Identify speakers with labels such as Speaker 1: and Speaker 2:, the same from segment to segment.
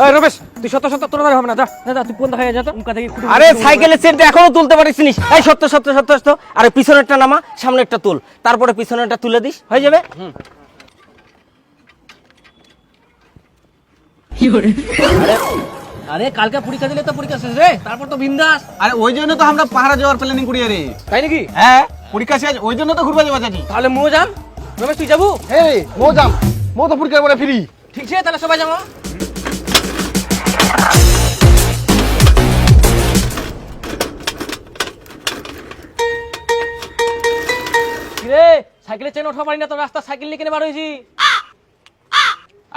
Speaker 1: এই রমেশ, তুই সত্য সত্য তোর দ্বারা হবে না, যা যা যা, তুই কোন দেখা যা তো মুখা থেকে খুঁটি।
Speaker 2: আরে সাইকেলের চেনটা এখনো তুলতে পারিসনি। এই সত্য সত্য সত্য সত্য, আরে পিছনেরটা নামা, সামনেরটা তুল, তারপরে পিছনেরটা তুলে দিস, হয়ে যাবে।
Speaker 1: আরে কালকে পরীক্ষা দিলে তো পরীক্ষা শেষ রে, তারপর তো বিন্দাস।
Speaker 3: আরে ওই জন্য তো আমরা পাহাড়ে যাওয়ার প্ল্যানিং করি রে।
Speaker 1: তাই নাকি?
Speaker 3: হ্যাঁ, পরীক্ষা শেষ, ওই জন্য তো ঘুরবা যাবা চাচি।
Speaker 1: তাহলে মো যাম। রমেশ তুই যাবো?
Speaker 4: এই মো যাম, মো তো পরীক্ষার পরে ফ্রি।
Speaker 1: ঠিক আছে, তাহলে সবাই যাবো। রে সাইকেলে চেন ওঠা পারি না তো, রাস্তা সাইকেল নিয়ে কেনে বার হয়েছি।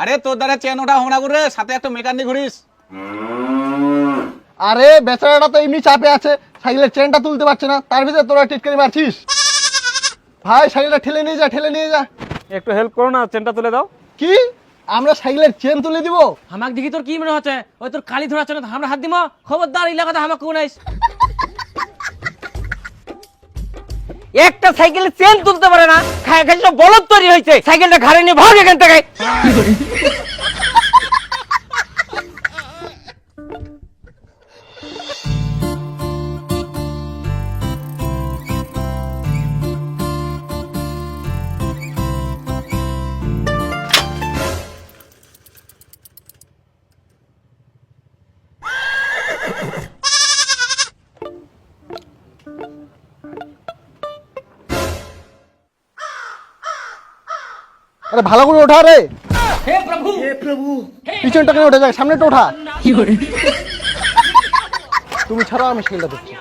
Speaker 3: আরে তোর দ্বারা চেন ওঠা হোনা করে, সাথে একটা মেকানিক ঘুরিস।
Speaker 4: আরে বেচারাটা তো এমনি চাপে আছে, সাইকেলের চেনটা তুলতে পারছে না, তার ভিতরে তোরা টিটকারি মারছিস। ভাই সাইকেলটা ঠেলে নিয়ে যা, ঠেলে নিয়ে যা।
Speaker 1: একটু হেল্প করো না, চেনটা তুলে দাও।
Speaker 4: কি আমরা সাইকেলের চেন তুলে দিব?
Speaker 1: আমাক দেখি তোর কি মনে হচ্ছে ওই তোর কালি ধরা চেন আমরা হাত দিব? খবরদার এলাকাতে আমাকে কোনাইস।
Speaker 2: একটা সাইকেলের চেন তুলতে পারে না, খায় খায় সব বলদ তৈরি হয়েছে। সাইকেলটা ঘাড়ে নিয়ে ভাগ এখান থেকে।
Speaker 4: আরে ভালো করে ওঠা রে,
Speaker 1: হে প্রভু, হে প্রভু।
Speaker 4: পিছনটা কেন উঠে যায়, সামনেটা ওঠা। তুমি ছাড়াও, আমি সাইকেলটা দেখছি।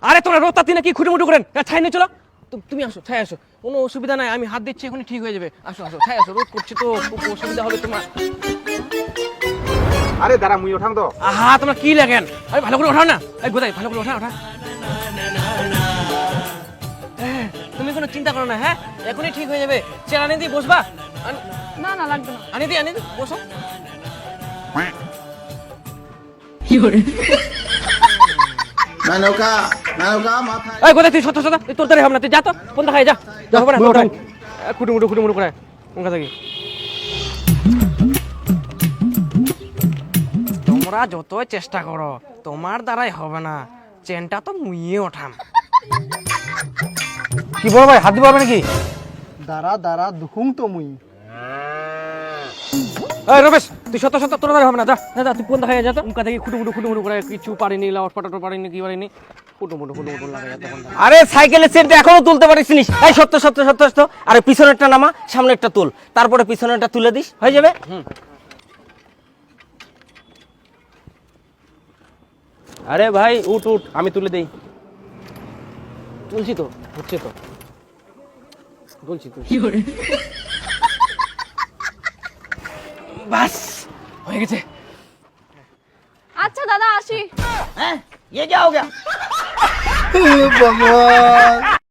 Speaker 1: আরে তোরা রোতাতি নাকি খুঁটিমুটি করেন, ছাই নিয়ে চলো। তুমি আসো, ছাই আসো, কোনো অসুবিধা নাই, আমি হাত দিচ্ছি, এখনই ঠিক হয়ে যাবে। আসো আসো, ছাই আসো, রোদ করছি তো, খুব অসুবিধা হবে তোমার।
Speaker 3: আরে দাঁড়া, মুই ওঠাম তো।
Speaker 1: আহা তোমরা কি লাগেন, আরে ভালো করে ওঠাও না। এই গোদাই ভালো করে ওঠা ওঠা। তুমি কোনো চিন্তা করো না, হ্যাঁ এখনই ঠিক হয়ে যাবে। চেন আনি দি, বসবা?
Speaker 5: না না লাগবে না।
Speaker 1: আনি দি, বসো। এই গোদাই তুই সত্য সত্য, তুই তোর দ্বারা হবে না, তুই যা তো, কোন দেখায় যা, যা হবে না। খুঁটিমুটি করে মুখা থেকে। তোমরা যতই চেষ্টা করো তোমার দ্বারাই হবে না, চেনটা তো মুইয়ে ওঠাম। কি বড় ভাই, হাত দিব হবে নাকি?
Speaker 4: দাঁড়া দাঁড়া, দুখুম তো মুই।
Speaker 1: এই রমেশ, তুই সত্য সত্য তোর দ্বারা হবে না, যা যা যা, তুই কোন দেখায় যা তো। মুখা থেকে খুঁটিমুটি করে কিছু পারিনি, লাউট পাটাটো পারিনি, কি পারিনি, খুঁটিমুটি লাগাই তখন।
Speaker 2: আরে সাইকেলের চেনটা এখনো তুলতে পারিসনি। এই সত্য সত্য সত্য সত্য, আরে পিছনেরটা নামা, সামনেরটা তুল, তারপরে পিছনেরটা তুলে দিস, হয়ে যাবে।
Speaker 1: আরে ভাই উঠ উঠ, আমি তুলে দেই। তুলছি তো, হচ্ছে তো, বলছি তুই। বাস হয়ে গেছে।
Speaker 5: আচ্ছা দাদা আসি।
Speaker 2: ये क्या हो गया?
Speaker 4: ভগবান।